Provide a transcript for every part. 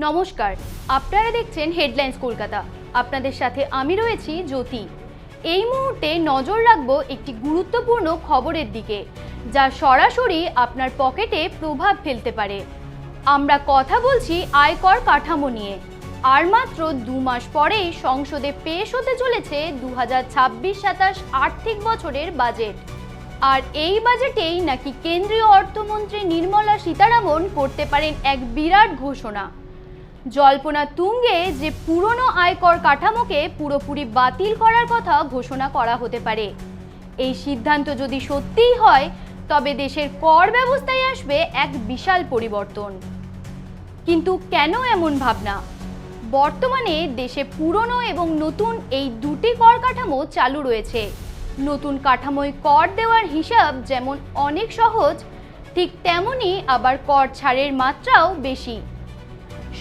নমস্কার, আপনারা দেখছেন হেডলাইন্স কলকাতা। আপনাদের সাথে আমি রয়েছি জ্যোতি। এই মুহূর্তে নজর রাখবো একটি গুরুত্বপূর্ণ খবরের দিকে, যা সরাসরি আপনার পকেটে প্রভাব ফেলতে পারে। আমরা কথা বলছি আয়কর কাঠামো নিয়ে। আর মাত্র 2 মাস পরেই সংসদে পেশ হতে চলেছে 2026-27 আর্থিক বছরের বাজেট। আর এই বাজেটেই নাকি কেন্দ্রীয় অর্থমন্ত্রী নির্মলা সীতারামন করতে পারেন এক বিরাট ঘোষণা। জল্পনা তুঙ্গে যে পুরনো আয়কর কাঠামোকে পুরোপুরি বাতিল করার কথা ঘোষণা করা হতে পারে। এই সিদ্ধান্ত যদি সত্যিই হয়, তবে দেশের কর ব্যবস্থায় আসবে এক বিশাল পরিবর্তন। কিন্তু কেন এমন ভাবনা? বর্তমানে দেশে পুরনো এবং নতুন এই দুটি কর কাঠামো চালু রয়েছে। নতুন কাঠামোয় কর দেওয়ার হিসাব যেমন অনেক সহজ, ঠিক তেমনি আবার কর ছাড়ের মাত্রাও বেশি।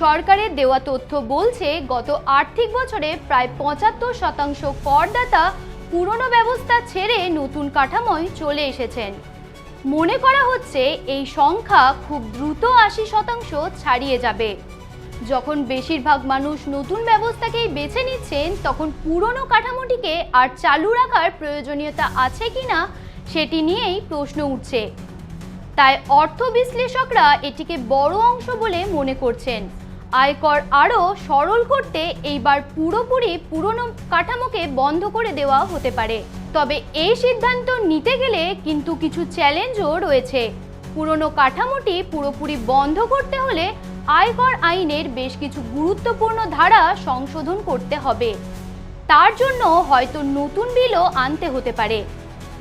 সরকারের দেওয়া তথ্য বলছে, গত আর্থিক বছরে প্রায় 75% করদাতা পুরনো ব্যবস্থা ছেড়ে নতুন কাঠামোয় চলে এসেছেন। মনে করা হচ্ছে এই সংখ্যা খুব দ্রুত 80% ছাড়িয়ে যাবে। যখন বেশিরভাগ মানুষ নতুন ব্যবস্থাকেই বেছে নিচ্ছেন, তখন পুরনো কাঠামোটিকে আর চালু রাখার প্রয়োজনীয়তা আছে কিনা সেটি নিয়েই প্রশ্ন উঠছে। তাই অর্থ বিশ্লেষকরা এটিকে বড় অংশ বলে মনে করছেন। আয়কর আরও সরল করতে এইবার পুরোপুরি পুরনো কাঠামোকে বন্ধ করে দেওয়া হতে পারে। তবে এই সিদ্ধান্ত নিতে গেলে কিন্তু কিছু চ্যালেঞ্জও রয়েছে। পুরনো কাঠামোটি পুরোপুরি বন্ধ করতে হলে আয়কর আইনের বেশ কিছু গুরুত্বপূর্ণ ধারা সংশোধন করতে হবে। তার জন্য হয়তো নতুন বিলও আনতে হতে পারে।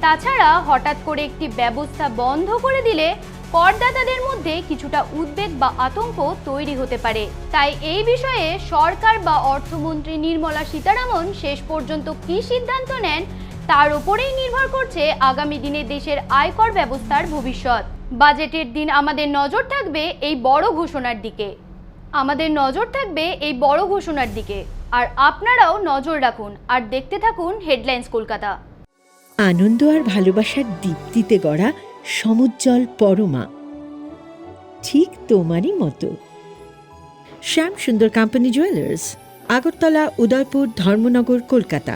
তাছাড়া হঠাৎ করে একটি ব্যবস্থা বন্ধ করে দিলে করদাতাদের মধ্যে কিছুটা উদ্বেগ বা আতঙ্ক তৈরি হতে পারে। তাই এই বিষয়ে সরকার বা অর্থমন্ত্রী নির্মলা সীতারামন শেষ পর্যন্ত কী সিদ্ধান্ত নেন, তার উপরেই নির্ভর করছে আগামী দিনে দেশের আয়কর ব্যবস্থার ভবিষ্যৎ। বাজেটের দিন আমাদের নজর থাকবে এই বড় ঘোষণার দিকে। আর আপনারাও নজর রাখুন আর দেখতে থাকুন হেডলাইন্স কলকাতা। আনন্দ আর ভালোবাসার দীপ্তিতে গড়া সমুজ্জ্বল পরমা, ঠিক তোমারই মতো। শ্যাম সুন্দর কোম্পানি জুয়েলার্স, আগরতলা, উদয়পুর, ধর্মনগর, কলকাতা।